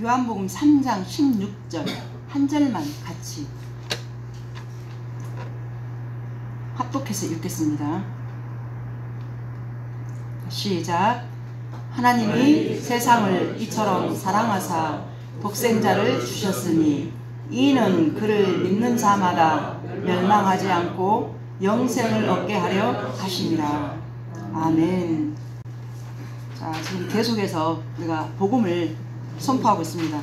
요한복음 3장 16절 한 절만 같이 합독해서 읽겠습니다. 시작. 하나님이 세상을 이처럼 사랑하사 독생자를 주셨으니 이는 그를 믿는 자마다 멸망하지 않고 영생을 얻게 하려 하심이라. 아멘. 자, 지금 계속해서 우리가 복음을 선포하고 있습니다.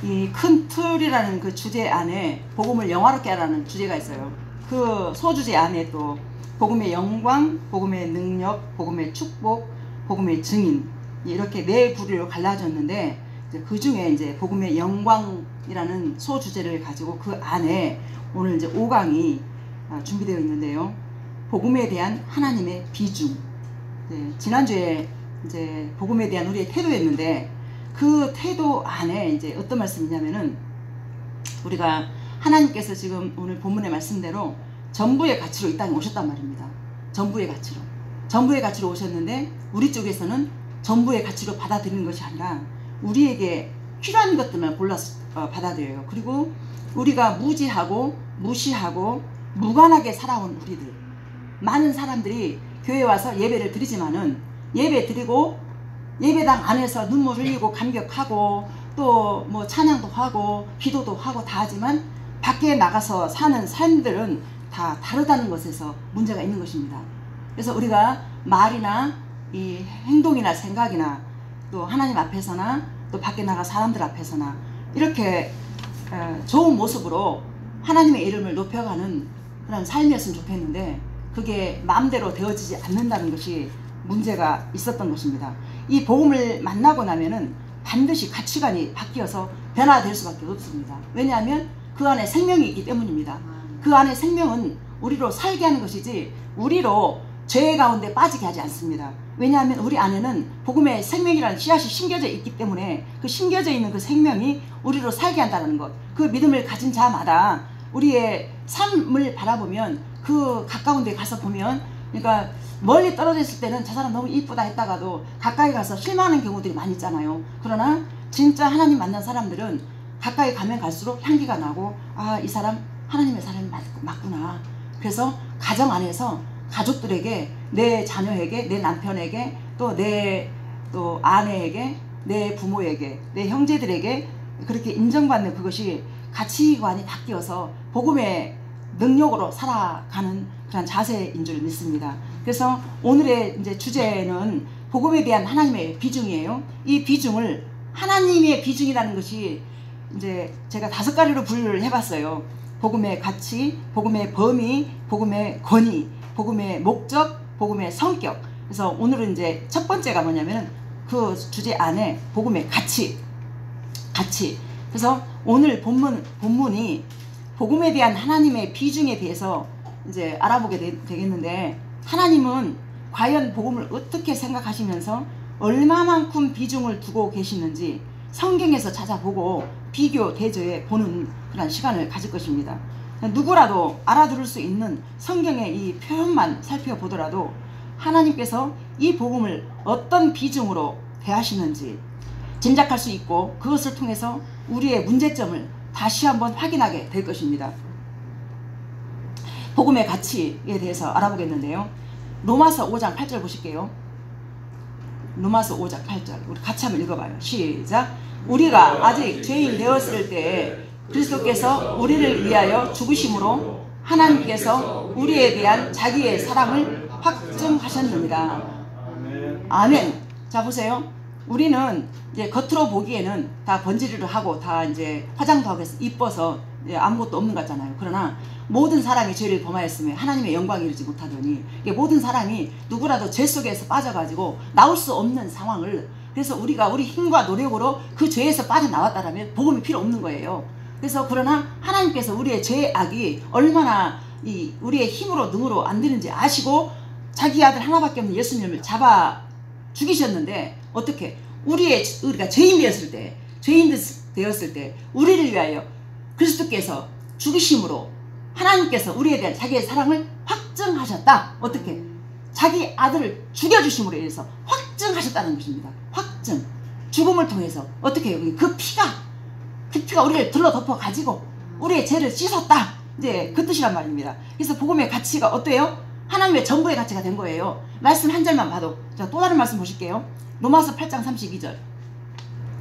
이 큰 틀이라는 그 주제 안에 복음을 영화롭게 하라는 주제가 있어요. 그 소주제 안에 또 복음의 영광, 복음의 능력, 복음의 축복, 복음의 증인, 이렇게 네 부류로 갈라졌는데, 그 중에 이제 복음의 영광이라는 소주제를 가지고 그 안에 오늘 이제 5강이 준비되어 있는데요. 복음에 대한 하나님의 비중. 네, 지난주에 이제 복음에 대한 우리의 태도였는데, 그 태도 안에 이제 어떤 말씀이냐면은, 우리가 하나님께서 지금 오늘 본문의 말씀대로 전부의 가치로 이 땅에 오셨단 말입니다. 전부의 가치로. 전부의 가치로 오셨는데, 우리 쪽에서는 전부의 가치로 받아들이는 것이 아니라 우리에게 필요한 것들만 골라서 받아들여요. 그리고 우리가 무지하고 무시하고 무관하게 살아온 우리들, 많은 사람들이 교회 와서 예배를 드리지만은 예배 드리고 예배당 안에서 눈물 흘리고 감격하고 또 뭐 찬양도 하고 기도도 하고 다 하지만 밖에 나가서 사는 삶들은 다 다르다는 것에서 문제가 있는 것입니다. 그래서 우리가 말이나 이 행동이나 생각이나 또 하나님 앞에서나 또 밖에 나가 사람들 앞에서나 이렇게 좋은 모습으로 하나님의 이름을 높여가는 그런 삶이었으면 좋겠는데, 그게 마음대로 되어지지 않는다는 것이 문제가 있었던 것입니다. 이 복음을 만나고 나면은 반드시 가치관이 바뀌어서 변화될 수밖에 없습니다. 왜냐하면 그 안에 생명이 있기 때문입니다. 그 안에 생명은 우리로 살게 하는 것이지 우리로 죄 가운데 빠지게 하지 않습니다. 왜냐하면 우리 안에는 복음의 생명이라는 씨앗이 심겨져 있기 때문에 그 심겨져 있는 그 생명이 우리로 살게 한다는 것, 그 믿음을 가진 자마다 우리의 삶을 바라보면 그 가까운 데 가서 보면, 그러니까 멀리 떨어져 있을 때는 저 사람 너무 이쁘다 했다가도 가까이 가서 실망하는 경우들이 많이 있잖아요. 그러나 진짜 하나님 만난 사람들은 가까이 가면 갈수록 향기가 나고, 아, 이 사람 하나님의 사람이 맞구나. 그래서 가정 안에서 가족들에게, 내 자녀에게, 내 남편에게, 또 내 아내에게, 내 부모에게, 내 형제들에게 그렇게 인정받는 그것이 가치관이 바뀌어서 복음의 능력으로 살아가는 그런 자세인 줄 믿습니다. 그래서 오늘의 이제 주제는 복음에 대한 하나님의 비중이에요. 이 비중을, 하나님의 비중이라는 것이 이제 제가 5가지로 분류를 해봤어요. 복음의 가치, 복음의 범위, 복음의 권위, 복음의 목적, 복음의 성격. 그래서 오늘은 이제 첫 번째가 뭐냐면은 그 주제 안에 복음의 가치. 그래서 오늘 본문이 복음에 대한 하나님의 비중에 대해서 이제 알아보게 되겠는데, 하나님은 과연 복음을 어떻게 생각하시면서 얼마만큼 비중을 두고 계시는지 성경에서 찾아보고 비교 대조해 보는 그런 시간을 가질 것입니다. 누구라도 알아들을 수 있는 성경의 이 표현만 살펴보더라도 하나님께서 이 복음을 어떤 비중으로 대하시는지 짐작할 수 있고, 그것을 통해서 우리의 문제점을 다시 한번 확인하게 될 것입니다. 복음의 가치에 대해서 알아보겠는데요. 로마서 5장 8절 보실게요. 로마서 5장 8절 우리 같이 한번 읽어봐요. 시작. 우리가 아직 죄인 되었을 때에 그리스도께서 우리를 위하여 죽으심으로 하나님께서 우리에 대한 자기의 사랑을 확증하셨느니라. 아멘. 자, 보세요. 우리는 이제 겉으로 보기에는 다 번지르르 하고 다 이제 화장도 하고 해서 이뻐서 아무것도 없는 것 같잖아요. 그러나 모든 사람이 죄를 범하였으며 하나님의 영광을 이루지 못하더니, 모든 사람이 누구라도 죄 속에서 빠져가지고 나올 수 없는 상황을, 그래서 우리가 우리 힘과 노력으로 그 죄에서 빠져나왔다라면 복음이 필요 없는 거예요. 그래서 그러나 하나님께서 우리의 죄악이 얼마나 우리의 힘으로 능으로 안 되는지 아시고 자기 아들 하나밖에 없는 예수님을 잡아 죽이셨는데, 어떻게 우리가 죄인 되었을 때 우리를 위하여 그리스도께서 죽으심으로 하나님께서 우리에 대한 자기의 사랑을 확증하셨다. 어떻게? 자기 아들을 죽여주심으로 인해서 확증하셨다는 것입니다. 확증. 죽음을 통해서 어떻게 해요? 그 피가 우리를 둘러덮어 가지고 우리의 죄를 씻었다. 이제 그 뜻이란 말입니다. 그래서 복음의 가치가 어때요? 하나님의 전부의 가치가 된 거예요. 말씀 한 절만 봐도. 자, 또 다른 말씀 보실게요. 로마서 8장 32절.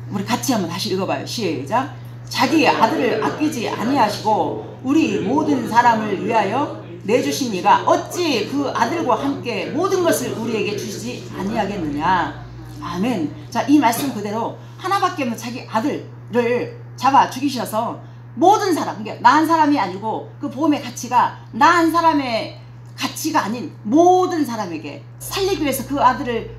우리 같이 한번 다시 읽어봐요. 시작. 자기의 아들을 아끼지 아니하시고 우리 모든 사람을 위하여 내주신 이가 어찌 그 아들과 함께 모든 것을 우리에게 주시지 아니하겠느냐. 아멘. 자, 이 말씀 그대로 하나밖에 없는 자기 아들을 잡아 죽이셔서 모든 사람, 그러니까 나 한 사람이 아니고 그 복음의 가치가 나 한 사람의 가치가 아닌 모든 사람에게 살리기 위해서 그 아들을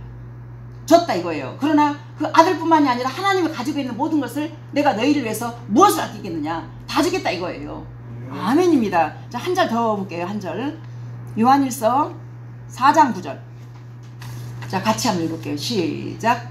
줬다 이거예요. 그러나 그 아들뿐만이 아니라 하나님이 가지고 있는 모든 것을 내가 너희를 위해서 무엇을 아끼겠느냐. 다 주겠다 이거예요. 아멘입니다. 자, 한 절 더 볼게요. 한 절. 요한일서 4장 9절. 자, 같이 한번 읽을게요. 시작.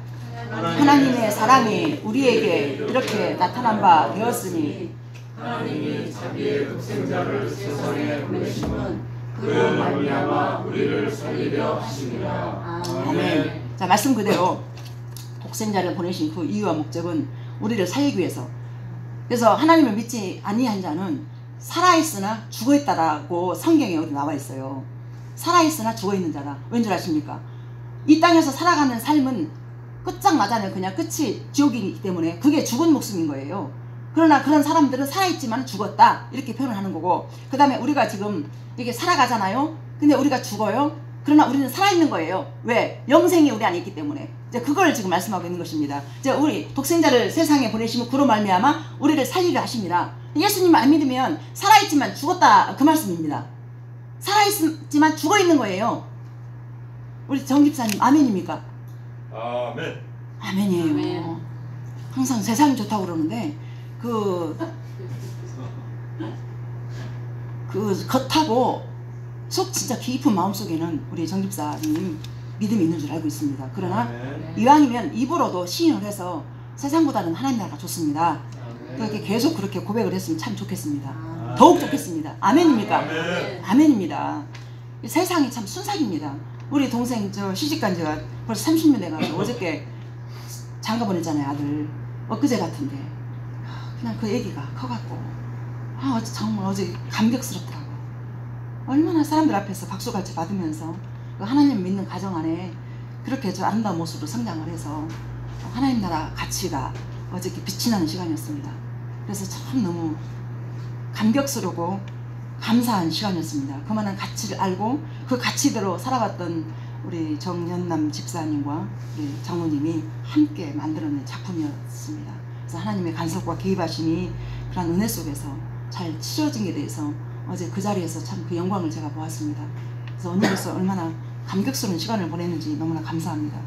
하나님의 사랑이 우리에게 이렇게 나타난 바 되었으니 하나님이 자기의 독생자를 세상에 보내심은 그로 말미암아 우리를 살리려 하심이라. 아멘. 자, 말씀 그대로 독생자를 보내신 그 이유와 목적은 우리를 살리기 위해서. 그래서 하나님을 믿지 아니한 자는 살아있으나 죽어있다라고 성경에 어디 나와 있어요. 살아있으나 죽어있는 자다. 왠 줄 아십니까? 이 땅에서 살아가는 삶은 끝장나잖아요. 그냥 끝이 지옥이기 때문에 그게 죽은 목숨인 거예요. 그러나 그런 사람들은 살아있지만 죽었다 이렇게 표현을 하는 거고, 그 다음에 우리가 지금 이렇게 살아가잖아요. 근데 우리가 죽어요. 그러나 우리는 살아있는 거예요. 왜? 영생이 우리 안에 있기 때문에. 이제 그걸 지금 말씀하고 있는 것입니다. 이제 우리 독생자를 세상에 보내시면 그로 말미암아 우리를 살리려 하십니다. 예수님을 안 믿으면 살아있지만 죽었다 그 말씀입니다. 살아있지만 죽어있는 거예요. 우리 정집사님 아멘입니까? 아멘. 아멘이에요. 아멘. 항상 세상이 좋다고 그러는데 그 겉하고 속 진짜 깊은 마음속에는 우리 정집사님 믿음이 있는 줄 알고 있습니다. 그러나 이왕이면 입으로도 시인을 해서 세상보다는 하나님 나라가 좋습니다. 그렇게 계속 그렇게 고백을 했으면 참 좋겠습니다. 더욱 좋겠습니다. 아멘입니까? 아멘입니다. 세상이 참 순삭입니다. 우리 동생 저 시집간 지가 벌써 30년 돼가지고 어저께 장가 보냈잖아요. 아들 엊그제 같은데 그냥 그 애기가 커갖고 정말 어제 감격스럽더라고. 얼마나 사람들 앞에서 박수갈채 받으면서 하나님 믿는 가정 안에 그렇게 저 아름다운 모습으로 성장을 해서 하나님 나라 가치가 어저께 빛이 나는 시간이었습니다. 그래서 참 너무 감격스럽고 감사한 시간이었습니다. 그만한 가치를 알고 그 가치대로 살아갔던 우리 정연남 집사님과 우리 장모님이 함께 만들어낸 작품이었습니다. 그래서 하나님의 간섭과 개입하심이 그런 은혜 속에서 잘 치러진 게 대해서 어제 그 자리에서 참 그 영광을 제가 보았습니다. 그래서 언니로서 얼마나 감격스러운 시간을 보냈는지 너무나 감사합니다.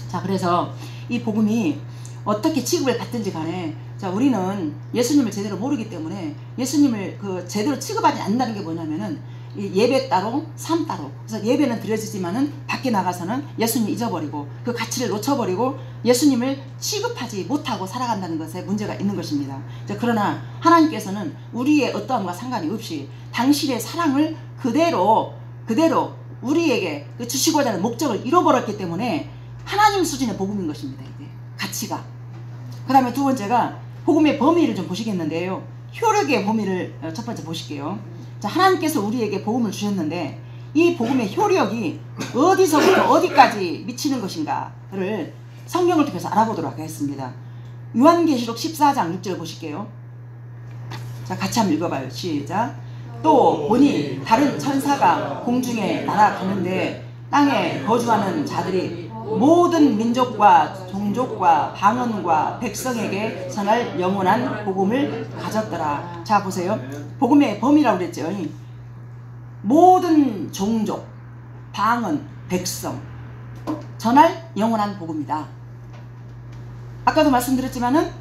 자, 그래서 이 복음이 어떻게 취급을 받든지 간에 자, 우리는 예수님을 제대로 모르기 때문에 예수님을 그 제대로 취급하지 않는다는 게 뭐냐면은 예배 따로 삶 따로. 그래서 예배는 드려지지만은 밖에 나가서는 예수님 잊어버리고 그 가치를 놓쳐버리고 예수님을 취급하지 못하고 살아간다는 것에 문제가 있는 것입니다. 자, 그러나 하나님께서는 우리의 어떠함과 상관이 없이 당신의 사랑을 그대로 우리에게 주시고자 하는 목적을 잃어버렸기 때문에 하나님 수준의 복음인 것입니다. 이게 가치가. 그 다음에 두 번째가 복음의 범위를 좀 보시겠는데요. 효력의 범위를 첫 번째 보실게요. 자, 하나님께서 우리에게 복음을 주셨는데 이 복음의 효력이 어디서부터 어디까지 미치는 것인가를 성경을 통해서 알아보도록 하겠습니다. 요한계시록 14장 6절 보실게요. 자, 같이 한번 읽어봐요. 시작. 또 보니 다른 천사가 공중에 날아가는데 땅에 거주하는 자들이 모든 민족과 종족과 방언과 백성에게 전할 영원한 복음을 가졌더라. 자, 보세요. 복음의 범위라고 그랬죠. 모든 종족, 방언, 백성 전할 영원한 복음이다. 아까도 말씀드렸지만은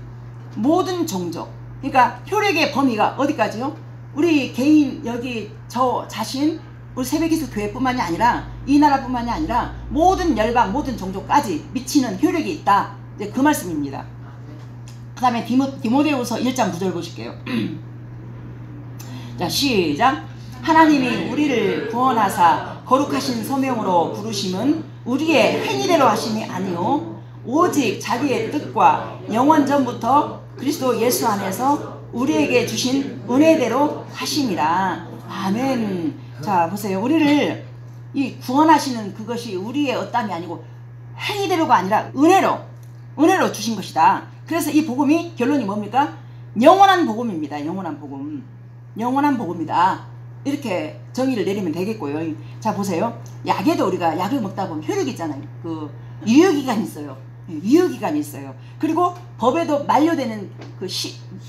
모든 종족, 그러니까 효력의 범위가 어디까지요? 우리 개인, 여기 저 자신, 우리 새벽기도 교회뿐만이 아니라 이 나라뿐만이 아니라 모든 열방, 모든 종족까지 미치는 효력이 있다. 이제 그 말씀입니다. 그 다음에 디모데후서 1장 9절 보실게요. 자, 시작. 하나님이 우리를 구원하사 거룩하신 소명으로 부르심은 우리의 행위대로 하심이 아니요 오직 자기의 뜻과 영원 전부터 그리스도 예수 안에서 우리에게 주신 은혜대로 하심이라. 아멘. 자, 보세요. 우리를 이 구원하시는 그것이 우리의 어땀이 아니고 행위대로가 아니라 은혜로 주신 것이다. 그래서 이 복음이 결론이 뭡니까? 영원한 복음입니다. 영원한 복음. 영원한 복음이다. 이렇게 정의를 내리면 되겠고요. 자, 보세요. 약에도 우리가 약을 먹다 보면 효력이 있잖아요. 그 유효기간이 있어요. 유효기간이 있어요. 그리고 법에도 만료되는 그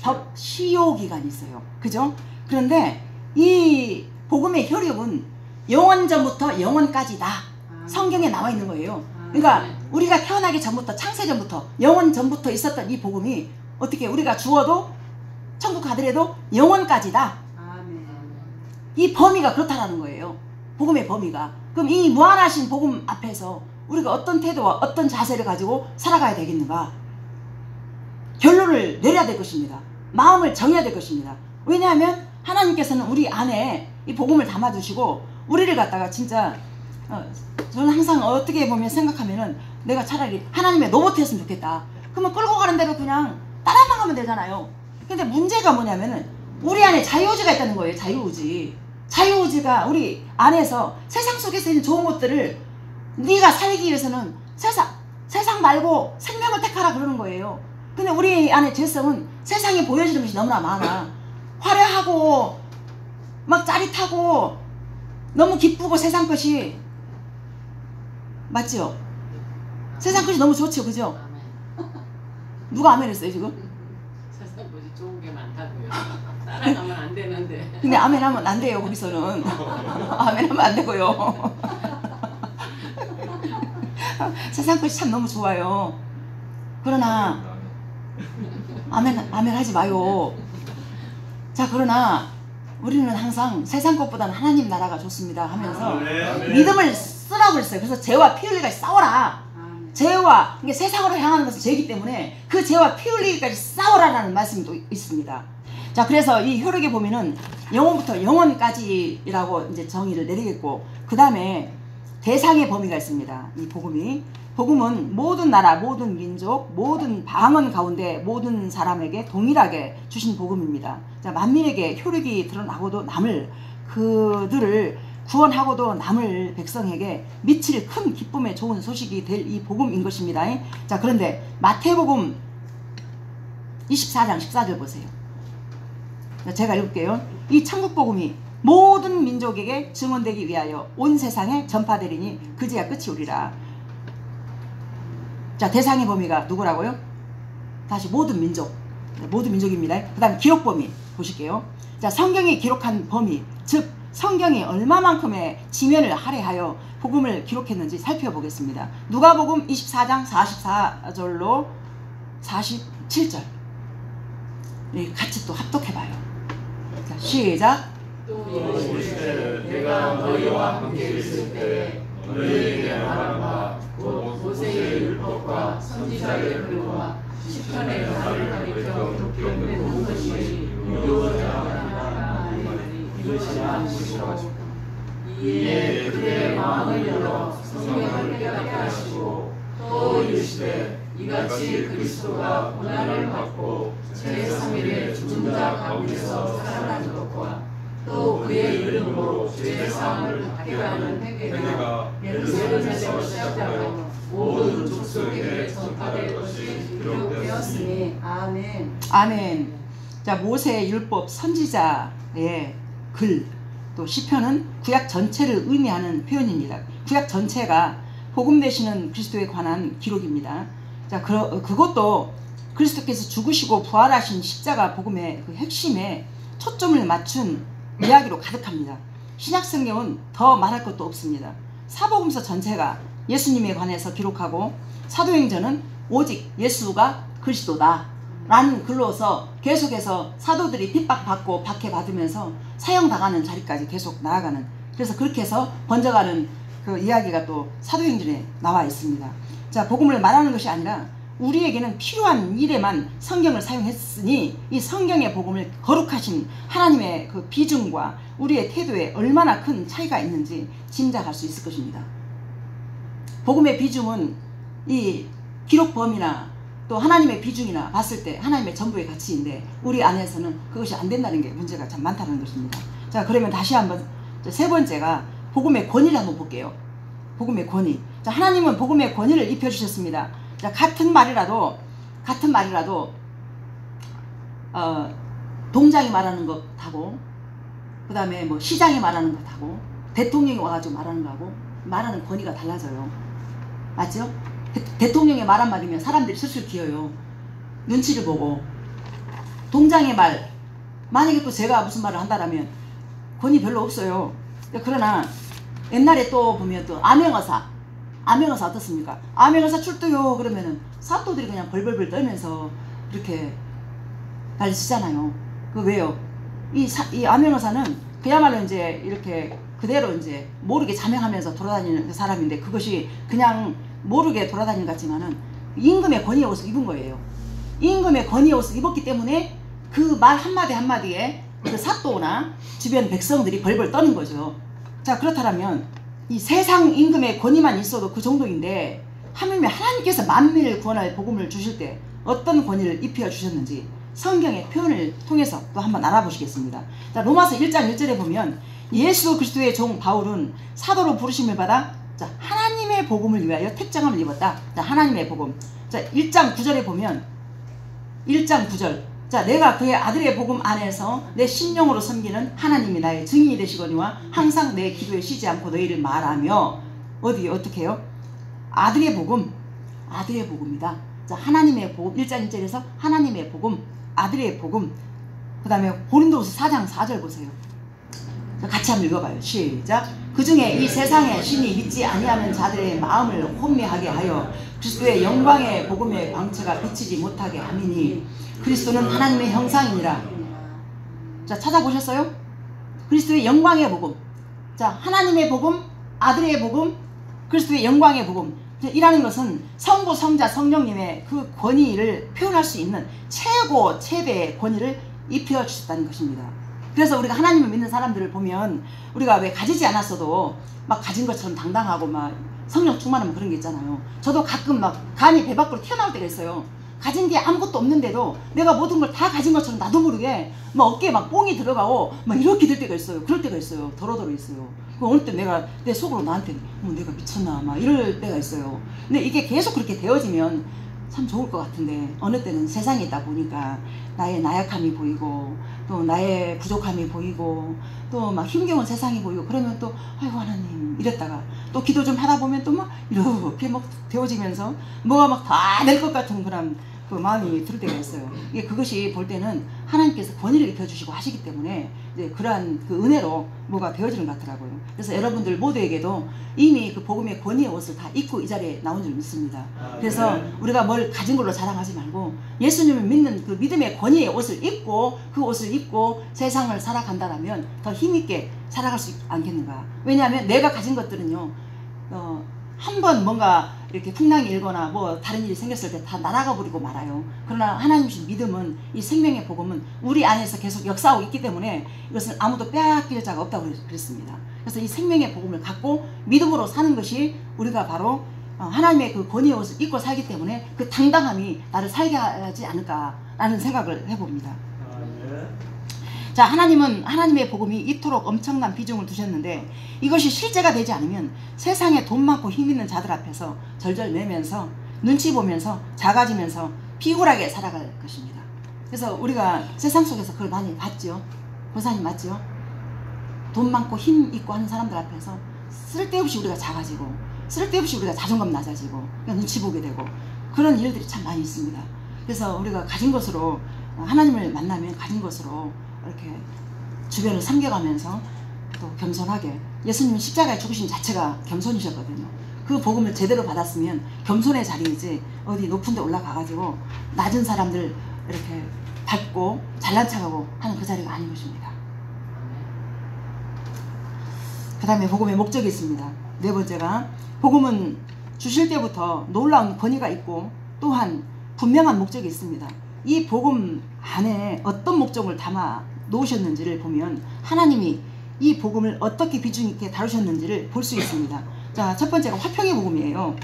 법 시효기간이 있어요. 그죠? 그런데 이 복음의 효력은 영원 전부터 영원까지다. 성경에 나와 있는 거예요. 그러니까 우리가 태어나기 전부터, 창세 전부터, 영원 전부터 있었던 이 복음이 어떻게 우리가 죽어도 천국 가더라도 영원까지다. 이 범위가 그렇다라는 거예요. 복음의 범위가. 그럼 이 무한하신 복음 앞에서 우리가 어떤 태도와 어떤 자세를 가지고 살아가야 되겠는가? 결론을 내려야 될 것입니다. 마음을 정해야 될 것입니다. 왜냐하면 하나님께서는 우리 안에 이 복음을 담아두시고 우리를 갖다가 진짜 저는 항상 어떻게 보면 생각하면은 내가 차라리 하나님의 로봇이었으면 좋겠다. 그러면 끌고 가는 대로 그냥 따라만 가면 되잖아요. 근데 문제가 뭐냐면은 우리 안에 자유의지가 있다는 거예요. 자유의지. 자유의지가 우리 안에서 세상 속에서 있는 좋은 것들을 네가 살기 위해서는 세상 말고 생명을 택하라 그러는 거예요. 근데 우리 안에 죄성은 세상에 보여지는 것이 너무나 많아. 화려하고 막 짜릿하고 너무 기쁘고 세상 것이 맞죠? 세상 것이 너무 좋죠, 그죠? 누가 아멘 했어요 지금? 세상 것이 좋은 게 많다고요. 따라가면 안 되는데. 근데 아멘 하면 안 돼요 거기서는. 아멘 하면 안 되고요. 세상 것이 참 너무 좋아요. 그러나 아멘 하지 마요. 자, 그러나 우리는 항상 세상 것보다는 하나님 나라가 좋습니다 하면서 믿음을 쓰라고 했어요. 그래서 죄와 피 흘리기까지 싸워라. 죄와, 이게 세상으로 향하는 것은 죄이기 때문에 그 죄와 피 흘리기까지 싸워라라는 말씀도 있습니다. 자, 그래서 이 효력에 보면은 영원부터 영원까지라고 이제 정의를 내리겠고, 그 다음에 대상의 범위가 있습니다. 이 복음은 모든 나라, 모든 민족, 모든 방언 가운데 모든 사람에게 동일하게 주신 복음입니다. 자, 만민에게 효력이 드러나고도 그들을 구원하고도 남을 백성에게 미칠 큰 기쁨의 좋은 소식이 될 이 복음인 것입니다. 자, 그런데 마태복음 24장 14절 보세요. 제가 읽을게요. 이 천국복음이 모든 민족에게 증언되기 위하여 온 세상에 전파되리니 그제야 끝이 오리라. 자, 대상의 범위가 누구라고요? 다시 모든 민족입니다. 그 다음 기록 범위 보실게요. 자, 성경이 기록한 범위, 즉 성경이 얼마만큼의 지면을 할애하여 복음을 기록했는지 살펴보겠습니다. 누가복음 24장 44절로 47절 같이 또 합독해봐요. 자, 시작. 또 이르시되 내가 너희와 함께 있을 때에 너희에게 말한 바 곧 모세의 율법과 선지자의 글과 시편의 말을 가리켜 기록된 모든 것이 이루어져야 이것이라 하시고 이에 그들의 마음을 열어 성경을 깨닫게 하시고 또 이르시되 이같이 그리스도가 고난을 받고 제3일에 죽은 자 가운데서 살아난 것과 또 그의 이름으로 죄사함을 받게 하는 회개가 예루살렘에서 시작하여 모든 족속에게 전파될 것이 기록되었으니 아멘. 아멘. 자, 모세의 율법, 선지자의 글, 또 시편은 구약 전체를 의미하는 표현입니다. 구약 전체가 복음 되시는 그리스도에 관한 기록입니다. 자, 그것도 그리스도께서 죽으시고 부활하신 십자가 복음의 그 핵심에 초점을 맞춘 이야기로 가득합니다. 신약성경은 더 말할 것도 없습니다. 사복음서 전체가 예수님에 관해서 기록하고 사도행전은 오직 예수가 그리스도다 라는 글로서 계속해서 사도들이 핍박받고 박해받으면서 사형당하는 자리까지 계속 나아가는, 그래서 그렇게 해서 번져가는 그 이야기가 또 사도행전에 나와 있습니다. 자, 복음을 말하는 것이 아니라 우리에게는 필요한 일에만 성경을 사용했으니 이 성경의 복음을 거룩하신 하나님의 그 비중과 우리의 태도에 얼마나 큰 차이가 있는지 짐작할 수 있을 것입니다. 복음의 비중은 이 기록 범위나 또 하나님의 비중이나 봤을 때 하나님의 전부의 가치인데 우리 안에서는 그것이 안 된다는 게 문제가 참 많다는 것입니다. 자, 그러면 다시 한번 세 번째가 복음의 권위를 한번 볼게요. 복음의 권위. 자, 하나님은 복음의 권위를 입혀주셨습니다. 자, 같은 말이라도 동장이 말하는 것하고 그 다음에 뭐 시장이 말하는 것하고 대통령이 와가지고 말하는 거하고 말하는 권위가 달라져요. 맞죠? 대통령의 말 한마디면 사람들이 슬슬 기어요. 눈치를 보고. 동장의 말, 만약에 또 제가 무슨 말을 한다라면 권위 별로 없어요. 그러나 옛날에 또 보면 또 암행어사 어떻습니까? 암행어사 출두요 그러면은 사또들이 그냥 벌벌벌 떨면서 그렇게 난리치잖아요. 그 왜요? 이 암행어사는 그야말로 이제 이렇게 그대로 이제 모르게 자명하면서 돌아다니는 사람인데 그것이 그냥 모르게 돌아다니는 것 같지만은 임금의 권위의 옷을 입은 거예요. 임금의 권위의 옷을 입었기 때문에 그 말 한마디 한마디에 그 사또나 주변 백성들이 벌벌 떠는 거죠. 자, 그렇다면 이 세상 임금의 권위만 있어도 그 정도인데 하나님께서 만민을 구원할 복음을 주실 때 어떤 권위를 입혀 주셨는지 성경의 표현을 통해서 또 한번 알아보시겠습니다. 자, 로마서 1장 1절에 보면 예수 그리스도의 종 바울은 사도로 부르심을 받아 자, 하나님의 복음을 위하여 택정함을 입었다. 자, 하나님의 복음. 자, 1장 9절에 보면 1장 9절. 자, 내가 그의 아들의 복음 안에서 내 심령으로 섬기는 하나님이 나의 증인이 되시거니와 항상 내 기도에 쉬지 않고 너희를 말하며 어떻게 해요? 아들의 복음이다. 자, 하나님의 복음. 1장 1절에서 하나님의 복음, 아들의 복음. 그 다음에 고린도후서 4장 4절 보세요. 자, 같이 한번 읽어봐요. 시작. 그 중에 이 세상에 신이 믿지 아니하는 자들의 마음을 혼미하게 하여 그리스도의 영광의 복음의 광채가 비치지 못하게 함이니 그리스도는 하나님의 형상이니라. 자, 찾아보셨어요? 그리스도의 영광의 복음. 자, 하나님의 복음, 아들의 복음, 그리스도의 영광의 복음. 이라는 것은 성부, 성자, 성령님의 그 권위를 표현할 수 있는 최대의 권위를 입혀주셨다는 것입니다. 그래서 우리가 하나님을 믿는 사람들을 보면 우리가 왜 가지지 않았어도 막 가진 것처럼 당당하고 막 성령 충만하면 그런 게 있잖아요. 저도 가끔 막 간이 배 밖으로 튀어나올 때가 있어요. 가진 게 아무것도 없는데도 내가 모든 걸 다 가진 것처럼 나도 모르게 막 어깨에 막 뽕이 들어가고 막 이렇게 될 때가 있어요. 그럴 때가 있어요. 더러더러 있어요. 어느 때 내가 내 속으로 나한테 내가 미쳤나 막 이럴 때가 있어요. 근데 이게 계속 그렇게 되어지면 참 좋을 것 같은데 어느 때는 세상에 있다 보니까 나의 나약함이 보이고 또 나의 부족함이 보이고 또 막 힘겨운 세상이 보이고 그러면 또 아이고 하나님 이랬다가 또 기도 좀 하다 보면 또 막 이렇게 막 되어지면서 뭐가 막 다 낼 것 같은 그런 그 마음이 들 때가 있어요. 이게 그것이 볼 때는 하나님께서 권위를 입혀주시고 하시기 때문에 이제 그러한 그 은혜로 뭐가 되어지는 것 같더라고요. 그래서 여러분들 모두에게도 이미 그 복음의 권위의 옷을 다 입고 이 자리에 나온 줄 믿습니다. 그래서 우리가 뭘 가진 걸로 자랑하지 말고 예수님을 믿는 그 믿음의 권위의 옷을 입고 그 옷을 입고 세상을 살아간다면 더 힘있게 살아갈 수 않겠는가. 왜냐하면 내가 가진 것들은요 한번 뭔가 이렇게 풍랑이 일거나 뭐 다른 일이 생겼을 때 다 날아가 버리고 말아요. 그러나 하나님 주신 믿음은 이 생명의 복음은 우리 안에서 계속 역사하고 있기 때문에 이것은 아무도 빼앗길 자가 없다고 그랬습니다. 그래서 이 생명의 복음을 갖고 믿음으로 사는 것이 우리가 바로 하나님의 그 권위의 옷을 입고 살기 때문에 그 당당함이 나를 살게 하지 않을까라는 생각을 해봅니다. 자, 하나님은 하나님의 복음이 이토록 엄청난 비중을 두셨는데 이것이 실제가 되지 않으면 세상에 돈 많고 힘 있는 자들 앞에서 절절매면서 눈치 보면서 작아지면서 피굴하게 살아갈 것입니다. 그래서 우리가 세상 속에서 그걸 많이 봤죠. 권사님 맞죠? 돈 많고 힘 있고 하는 사람들 앞에서 쓸데없이 우리가 작아지고 쓸데없이 우리가 자존감 낮아지고 그냥 눈치 보게 되고 그런 일들이 참 많이 있습니다. 그래서 우리가 가진 것으로 하나님을 만나면 가진 것으로 이렇게 주변을 섬겨가면서 또 겸손하게 예수님은 십자가에 죽으신 자체가 겸손이셨거든요. 그 복음을 제대로 받았으면 겸손의 자리이지 어디 높은 데 올라가가지고 낮은 사람들 이렇게 밟고 잘난 척하고 하는 그 자리가 아닌 것입니다. 그 다음에 복음의 목적이 있습니다. 네 번째가 복음은 주실 때부터 놀라운 권위가 있고 또한 분명한 목적이 있습니다. 이 복음 안에 어떤 목적을 담아 놓으셨는지를 보면 하나님이 이 복음을 어떻게 비중 있게 다루셨는지를 볼 수 있습니다. 자, 첫 번째가 화평의 복음이에요.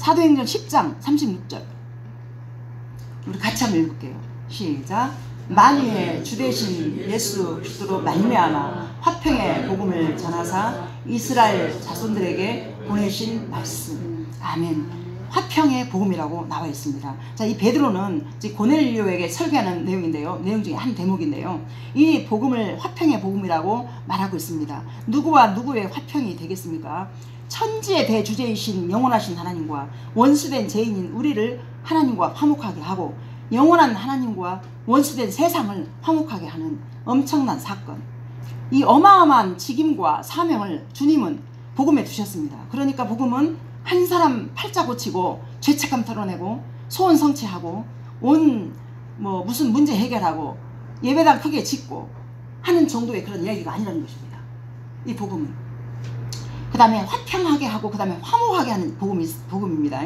사도행전 10장 36절. 우리 같이 한번 읽을게요. 시작. 만유의 주 되신 예수 그리스도로 말미암아 화평의 복음을 전하사 이스라엘 자손들에게 보내신 말씀. 아멘. 화평의 복음이라고 나와 있습니다. 자, 이 베드로는 고넬료에게 설교하는 내용인데요. 내용 중에 한 대목인데요. 이 복음을 화평의 복음이라고 말하고 있습니다. 누구와 누구의 화평이 되겠습니까? 천지의 대주제이신 영원하신 하나님과 원수된 죄인인 우리를 하나님과 화목하게 하고 영원한 하나님과 원수된 세상을 화목하게 하는 엄청난 사건. 이 어마어마한 직임과 사명을 주님은 복음에 두셨습니다. 그러니까 복음은 한 사람 팔자 고치고 죄책감 털어내고 소원 성취하고 온 무슨 문제 해결하고 예배당 크게 짓고 하는 정도의 그런 이야기가 아니라는 것입니다. 이 복음은. 그 다음에 화평하게 하고 그 다음에 화목하게 하는 복음입니다.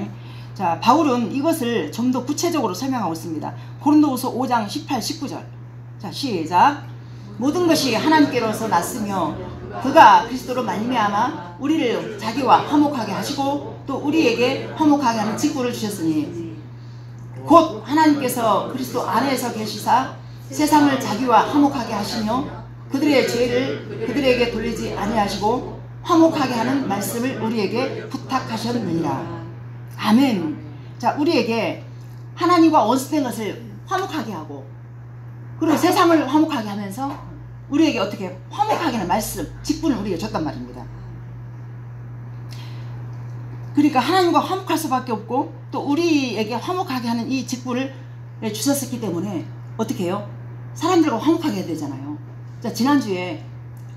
자, 바울은 이것을 좀 더 구체적으로 설명하고 있습니다. 고린도후서 5장 18, 19절. 자, 시작. 모든 것이 하나님께로서 났으며 그가 그리스도로 말미암아 우리를 자기와 화목하게 하시고 또 우리에게 화목하게 하는 직분을 주셨으니 곧 하나님께서 그리스도 안에서 계시사 세상을 자기와 화목하게 하시며 그들의 죄를 그들에게 돌리지 아니하시고 화목하게 하는 말씀을 우리에게 부탁하셨느니라. 아멘. 자, 우리에게 하나님과 원수된 것을 화목하게 하고 그리고 세상을 화목하게 하면서 우리에게 어떻게 화목하게 하는 말씀, 직분을 우리에게 줬단 말입니다. 그러니까 하나님과 화목할 수밖에 없고 또 우리에게 화목하게 하는 이 직분을 주셨기 때문에 어떻게 해요? 사람들과 화목하게 해야 되잖아요. 자, 지난주에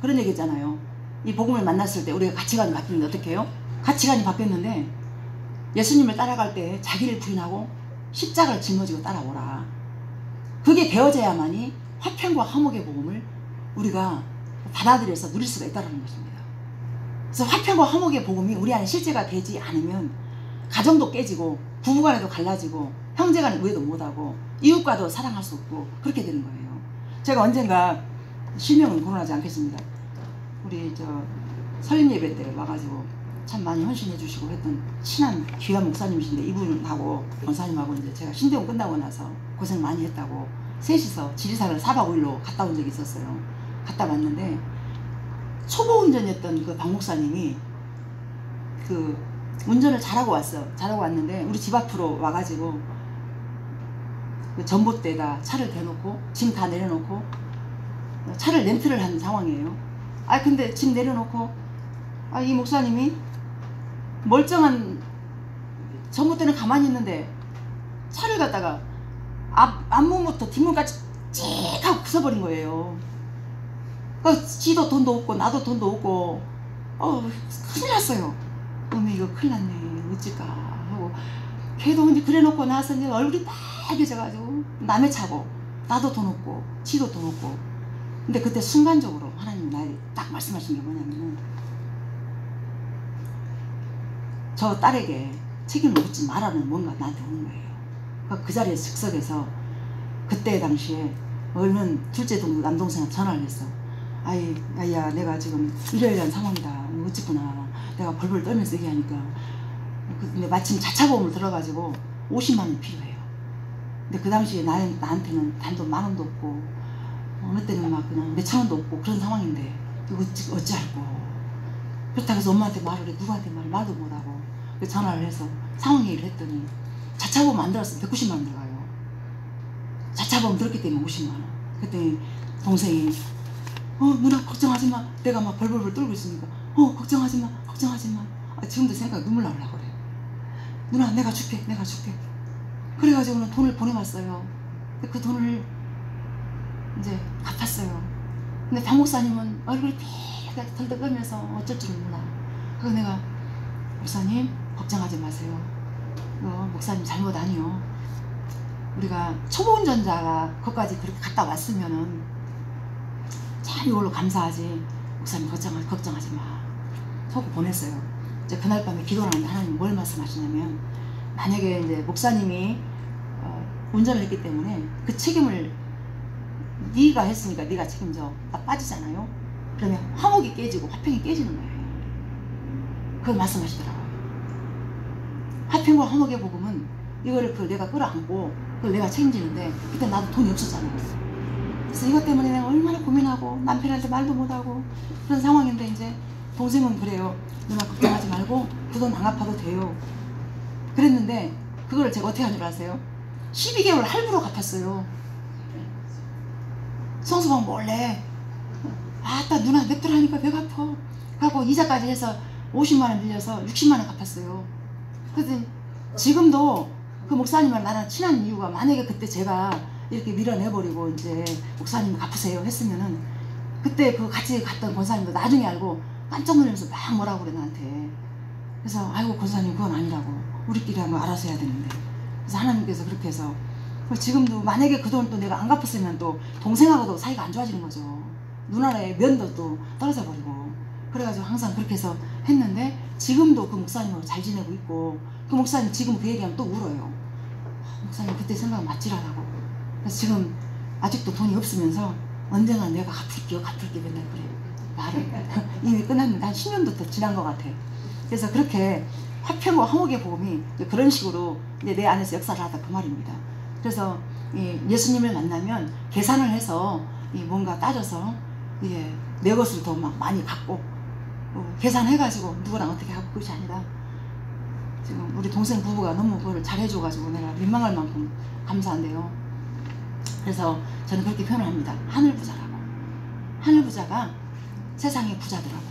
그런 얘기 했잖아요. 이 복음을 만났을 때 우리가 가치관이 바뀌는데 어떻게 해요? 가치관이 바뀌었는데 예수님을 따라갈 때 자기를 부인하고 십자가를 짊어지고 따라오라. 그게 되어져야만이 화평과 화목의 복음을 우리가 받아들여서 누릴 수가 있다는 것입니다. 그래서 화평과 화목의 복음이 우리 안에 실제가 되지 않으면 가정도 깨지고 부부간에도 갈라지고 형제간에 우애도 못하고 이웃과도 사랑할 수 없고 그렇게 되는 거예요. 제가 언젠가 실명은 거론하지 않겠습니다. 우리 설립 예배 때 와가지고 참 많이 헌신해 주시고 했던 친한 귀한 목사님이신데 이분하고 권사님하고 이제 제가 신대원 끝나고 나서 고생 많이 했다고 셋이서 지리산을 4박 5일로 갔다 온 적이 있었어요. 갔다 왔는데 초보 운전이었던 그 박 목사님이 그 운전을 잘하고 왔어. 잘하고 왔는데 우리 집 앞으로 와가지고 그 전봇대에다 차를 대놓고 짐 다 내려놓고 차를 렌트를 한 상황이에요. 아, 근데 짐 내려놓고 이 목사님이 멀쩡한 전봇대는 가만히 있는데 차를 갖다가 앞문부터 뒷문까지 쭉 하고 부숴버린 거예요. 그러니까 지도 돈도 없고 나도 돈도 없고 큰일 났어요. 어머, 이거 큰일 났네. 어쩔까 하고 걔도 이제 그래놓고 나서 이제 얼굴이 빨개져가지고 남의 차고 나도 돈 없고 지도 돈 없고. 근데 그때 순간적으로 하나님이 나에게 딱 말씀하신 게 뭐냐면은 저 딸에게 책임을 묻지 말라는 뭔가 나한테 오는 거예요. 그러니까 그 자리에 즉석에서 그때 당시에 얼른 둘째 남동생한테 전화를 했어. 아이야, 내가 지금 이러이러한 상황이다. 어쨌구나. 내가 벌벌 떨면서 얘기하니까. 근데 마침 자차보험을 들어가지고 50만 원이 필요해요. 근데 그 당시에 나한테는 단돈 10,000원도 없고 어느 때는 막 그냥 몇천 원도 없고 그런 상황인데 어찌할꼬. 그렇다고 해서 엄마한테 말을 해. 누구한테 말도 못하고. 전화를 해서 상황 얘기를 했더니 자차보험 안 들었으면 190만 원 들어가요. 자차보험 들었기 때문에 50만 원. 그랬더니 동생이 누나 걱정하지 마. 내가 막 벌벌벌 떨고 있으니까 걱정하지 마. 지금도 생각이 눈물 나오려고 그래요. 누나 내가 줄게. 그래가지고는 돈을 보내왔어요. 근데 그 돈을 이제 갚았어요. 근데 박 목사님은 얼굴이 삐끗하게 덜덜거리면서 어쩔 줄 몰라. 그래서 내가 목사님 걱정하지 마세요. 목사님 잘못 아니요. 우리가 초보 운전자가 거기까지 그렇게 갔다 왔으면은 참 이걸로 감사하지. 목사님 걱정하지 마. 하고 보냈어요. 이제 그날 밤에 기도하는데 하나님 뭘 말씀하시냐면 만약에 이제 목사님이 운전을 했기 때문에 그 책임을 네가 했으니까 네가 책임져. 나 빠지잖아요. 그러면 화목이 깨지고 화평이 깨지는 거예요. 그걸 말씀하시더라고요. 화평과 화목의 복음은 이거를 내가 끌어안고 그걸 내가 책임지는데 그때 나도 돈이 없었잖아요. 그래서 이것 때문에 내가 얼마나 고민하고 남편한테 말도 못하고 그런 상황인데 이제 동생은 그래요. 누나 걱정하지 말고 그 돈 안 갚아도 돼요. 그랬는데 그거를 제가 어떻게 한 줄 아세요? 12개월 할부로 갚았어요. 성수방 몰래. 아따 누나 냅두라 하니까 배가 아파. 하고 이자까지 해서 50만원 빌려서 60만원 갚았어요. 그랬더니 지금도 그 목사님을 나랑 친한 이유가 만약에 그때 제가 이렇게 밀어내버리고 이제 목사님 갚으세요 했으면은 그때 그 같이 갔던 권사님도 나중에 알고 깜짝 놀라면서 막 뭐라고 그래 나한테. 그래서 아이고 권사님 그건 아니라고 우리끼리 한거 알아서 해야 되는데. 그래서 하나님께서 그렇게 해서 지금도 만약에 그 돈을 또 내가 안 갚았으면 또 동생하고도 사이가 안 좋아지는 거죠. 누나의 면도 또 떨어져 버리고. 그래가지고 항상 그렇게 해서 했는데 지금도 그 목사님하고 잘 지내고 있고 그 목사님 지금 그 얘기하면 또 울어요. 목사님 그때 생각 맞지라라고. 그래서 지금 아직도 돈이 없으면서 언젠가 내가 갚을게 맨날 그래요. 말을. 이미 끝났는데 한 10년도 더 지난 것 같아. 그래서 그렇게 화평과 화목의 복음이 그런 식으로 내 안에서 역사를 하다 그 말입니다. 그래서 예수님을 만나면 계산을 해서 뭔가 따져서 내 것을 더 막 많이 갖고 계산해가지고 누구랑 어떻게 하고 그것이 아니라 지금 우리 동생 부부가 너무 그걸 잘해줘가지고 내가 민망할 만큼 감사한데요. 그래서 저는 그렇게 표현을 합니다. 하늘부자라고. 하늘부자가 세상의 부자더라고요.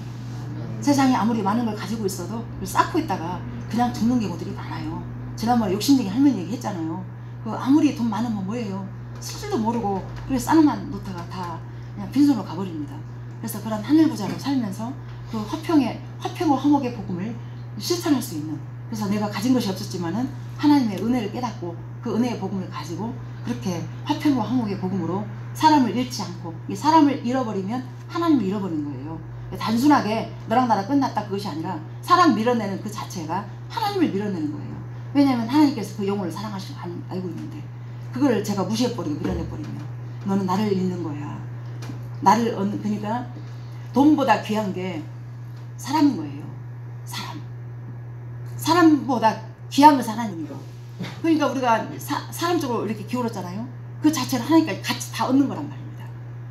세상에 아무리 많은 걸 가지고 있어도 그걸 쌓고 있다가 그냥 죽는 경우들이 많아요. 지난번에 욕심쟁이 할머니 얘기했잖아요. 그 아무리 돈 많으면 뭐예요? 쓸 줄도 모르고 그래서 쌓아만 놓다가 다 그냥 빈손으로 가버립니다. 그래서 그런 하늘부자로 살면서 그 화평과 화목의 복음을 실천할 수 있는, 그래서 내가 가진 것이 없었지만은 하나님의 은혜를 깨닫고 그 은혜의 복음을 가지고 그렇게 화평과 화목의 복음으로 사람을 잃지 않고, 이 사람을 잃어버리면 하나님을 잃어버리는 거예요. 단순하게 너랑 나랑 끝났다 그것이 아니라 사람 밀어내는 그 자체가 하나님을 밀어내는 거예요. 왜냐하면 하나님께서 그 영혼을 사랑하시는 걸 알고 있는데 그걸 제가 무시해버리고 밀어내버리면 너는 나를 잃는 거야. 그러니까 돈보다 귀한 게 사람인 거예요. 사람보다 귀한 것은 하나님이고, 그러니까 우리가 사람 쪽으로 이렇게 기울었잖아요. 그 자체를 하나님까지 같이 다 얻는 거란 말입니다.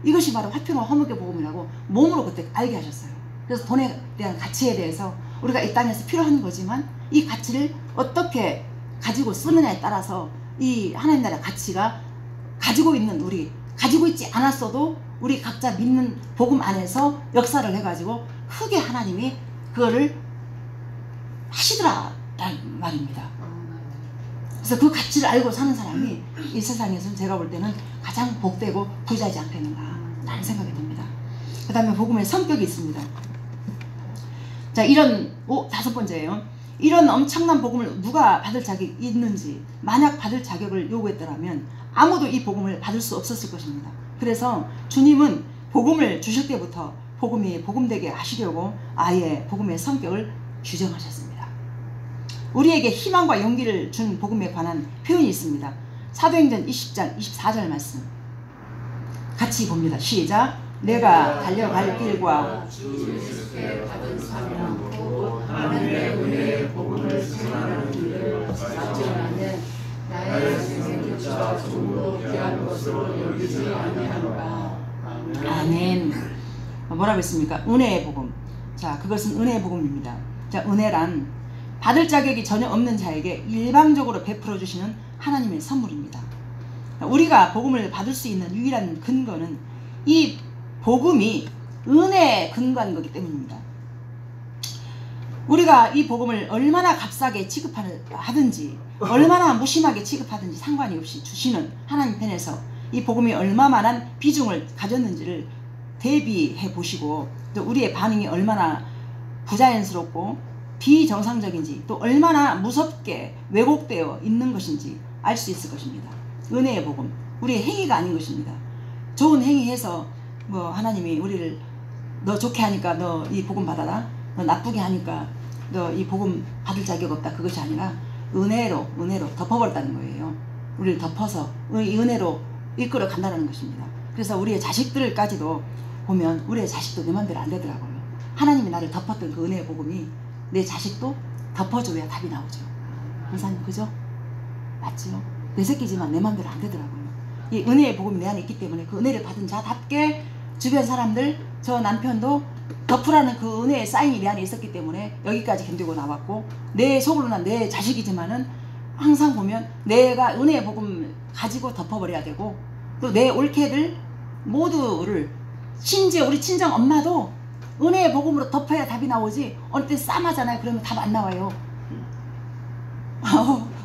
이것이 바로 화평과 화목의 복음이라고 몸으로 그때 알게 하셨어요. 그래서 돈에 대한 가치에 대해서 우리가 이 땅에서 필요한 거지만 이 가치를 어떻게 가지고 쓰느냐에 따라서 이 하나님 나라의 가치가 가지고 있는 우리, 가지고 있지 않았어도 우리 각자 믿는 복음 안에서 역사를 해가지고 크게 하나님이 그거를 하시더라라는 말입니다. 그래서 그 가치를 알고 사는 사람이 이 세상에서는 제가 볼 때는 가장 복되고 부자이지 않겠는가 라는 생각이 듭니다. 그 다음에 복음의 성격이 있습니다. 자, 다섯 번째예요. 이런 엄청난 복음을 누가 받을 자격이 있는지, 만약 받을 자격을 요구했더라면 아무도 이 복음을 받을 수 없었을 것입니다. 그래서 주님은 복음을 주실 때부터 복음이 복음되게 하시려고 아예 복음의 성격을 규정하셨습니다. 우리에게 희망과 용기를 준 복음에 관한 표현이 있습니다. 사도행전 20장 24절 말씀 같이 봅니다. 시작. 내가 달려갈 길과 주 예수께 받은 사명 곧 하나님의 은혜의 복음을 전하는 일을 마치었는데 나의 생명조차 조금도 귀한 것으로 여기지 아니하노라. 아멘. 뭐라고 했습니까? 은혜의 복음. 자, 그것은 은혜의 복음입니다. 자, 은혜란 받을 자격이 전혀 없는 자에게 일방적으로 베풀어 주시는 하나님의 선물입니다. 우리가 복음을 받을 수 있는 유일한 근거는 이 복음이 은혜의 근거인 거기 때문입니다. 우리가 이 복음을 얼마나 값싸게 취급하든지 얼마나 무심하게 취급하든지 상관이 없이 주시는 하나님 편에서 이 복음이 얼마만한 비중을 가졌는지를 대비해 보시고, 또 우리의 반응이 얼마나 부자연스럽고 비정상적인지, 또 얼마나 무섭게 왜곡되어 있는 것인지 알 수 있을 것입니다. 은혜의 복음, 우리의 행위가 아닌 것입니다. 좋은 행위해서 뭐 하나님이 우리를 너 좋게 하니까 너 이 복음 받아라, 너 나쁘게 하니까 너 이 복음 받을 자격 없다, 그것이 아니라 은혜로 덮어버렸다는 거예요. 우리를 덮어서 이 은혜로 이끌어 간다는 것입니다. 그래서 우리의 자식들까지도 보면 우리의 자식도 내 맘대로 안 되더라고요. 하나님이 나를 덮었던 그 은혜의 복음이 내 자식도 덮어줘야 답이 나오죠. 권사님 그죠? 맞지요? 내 새끼지만 내 맘대로 안 되더라고요. 이 은혜의 복음이 내 안에 있기 때문에 그 은혜를 받은 자답게 주변 사람들, 저 남편도 덮으라는 그 은혜의 사인이 내 안에 있었기 때문에 여기까지 견디고 나왔고, 내 속으로는 내 자식이지만은 항상 보면 내가 은혜의 복음 가지고 덮어버려야 되고, 또 내 올케들 모두를, 심지어 우리 친정 엄마도 은혜의 복음으로 덮어야 답이 나오지, 어느 때 쌈하잖아요. 그러면 답 안 나와요.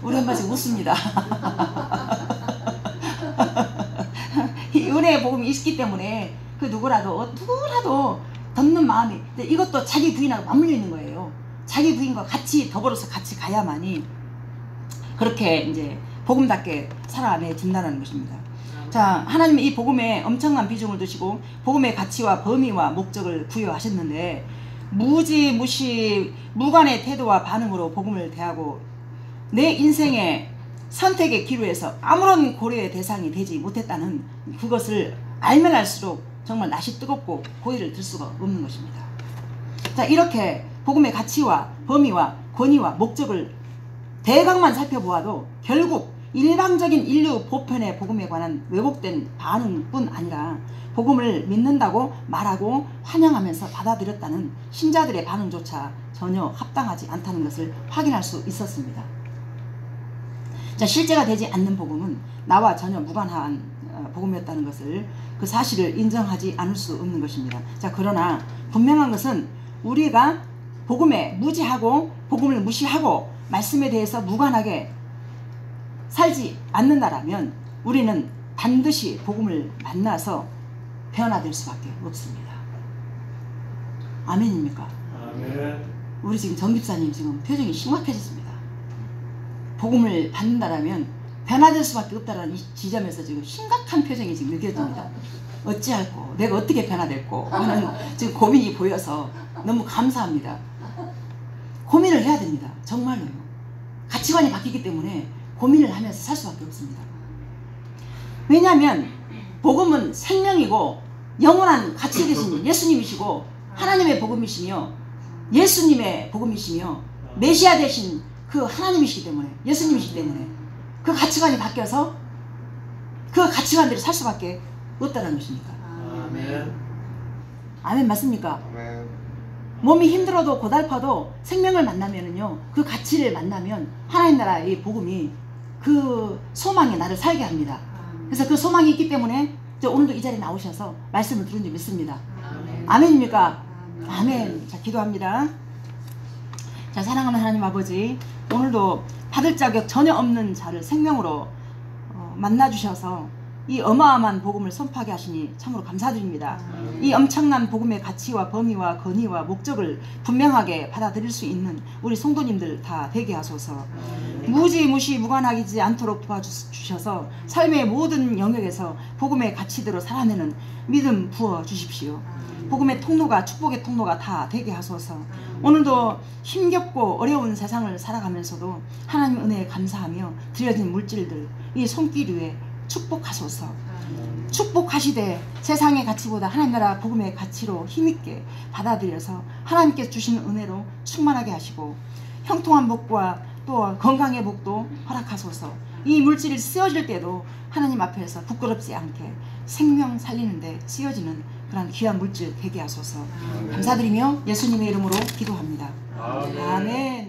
우리 엄마 지금 웃습니다. 이 은혜의 복음이 있기 때문에 그 누구라도 덮는 마음이, 이것도 자기 부인하고 맞물려 있는 거예요. 자기 부인과 같이 더불어서 같이 가야만이 그렇게 이제 복음답게 살아내준다는 것입니다. 자, 하나님은 이 복음에 엄청난 비중을 두시고 복음의 가치와 범위와 목적을 부여하셨는데, 무지 무관의 태도와 반응으로 복음을 대하고 내 인생의 선택의 기로에서 아무런 고려의 대상이 되지 못했다는 그것을 알면 알수록 정말 낯이 뜨겁고 고의를 들 수가 없는 것입니다. 자, 이렇게 복음의 가치와 범위와 권위와 목적을 대강만 살펴보아도 결국 일방적인 인류 보편의 복음에 관한 왜곡된 반응뿐 아니라 복음을 믿는다고 말하고 환영하면서 받아들였다는 신자들의 반응조차 전혀 합당하지 않다는 것을 확인할 수 있었습니다. 자, 실제가 되지 않는 복음은 나와 전혀 무관한 복음이었다는 것을, 그 사실을 인정하지 않을 수 없는 것입니다. 자, 그러나 분명한 것은 우리가 복음에 무지하고 복음을 무시하고 말씀에 대해서 무관하게 살지 않는다라면 우리는 반드시 복음을 만나서 변화될 수밖에 없습니다. 아멘입니까? 아멘. 우리 지금 전집사님 지금 표정이 심각해졌습니다. 복음을 받는다라면 변화될 수밖에 없다라는 이 지점에서 지금 심각한 표정이 지금 느껴집니다. 어찌할꼬, 내가 어떻게 변화될꼬 하는 지금 고민이 보여서 너무 감사합니다. 고민을 해야 됩니다. 정말로요. 가치관이 바뀌기 때문에 고민을 하면서 살 수밖에 없습니다. 왜냐하면 복음은 생명이고 영원한 가치 되신 예수님이시고 하나님의 복음이시며 예수님의 복음이시며 메시아 되신 그 하나님이시기 때문에, 예수님이시기 때문에 그 가치관이 바뀌어서 그 가치관대로 살 수밖에 없다는 것입니까? 아멘. 아멘 맞습니까? 아멘. 몸이 힘들어도 고달파도 생명을 만나면은요, 그 가치를 만나면 하나님 나라의 복음이 그 소망에 나를 살게 합니다. 그래서 그 소망이 있기 때문에 오늘도 이 자리에 나오셔서 말씀을 들은 줄 믿습니다. 아멘입니까? 아멘. 자, 기도합니다. 자, 사랑하는 하나님 아버지, 오늘도 받을 자격 전혀 없는 자를 생명으로 만나주셔서 이 어마어마한 복음을 선포하게 하시니 참으로 감사드립니다. 이 엄청난 복음의 가치와 범위와 권위와 목적을 분명하게 받아들일 수 있는 우리 성도님들 다 되게 하소서. 무지 무관하지 않도록 도와주셔서 삶의 모든 영역에서 복음의 가치대로 살아내는 믿음 부어주십시오. 복음의 통로가, 축복의 통로가 다 되게 하소서. 오늘도 힘겹고 어려운 세상을 살아가면서도 하나님 은혜에 감사하며 드려진 물질들 이 손길 위에 축복하소서. 축복하시되 세상의 가치보다 하나님 나라 복음의 가치로 힘있게 받아들여서 하나님께 주시는 은혜로 충만하게 하시고 형통한 복과 또 건강의 복도 허락하소서. 이 물질이 쓰여질 때도 하나님 앞에서 부끄럽지 않게 생명 살리는데 쓰여지는 그런 귀한 물질 되게 하소서. 감사드리며 예수님의 이름으로 기도합니다. 아멘.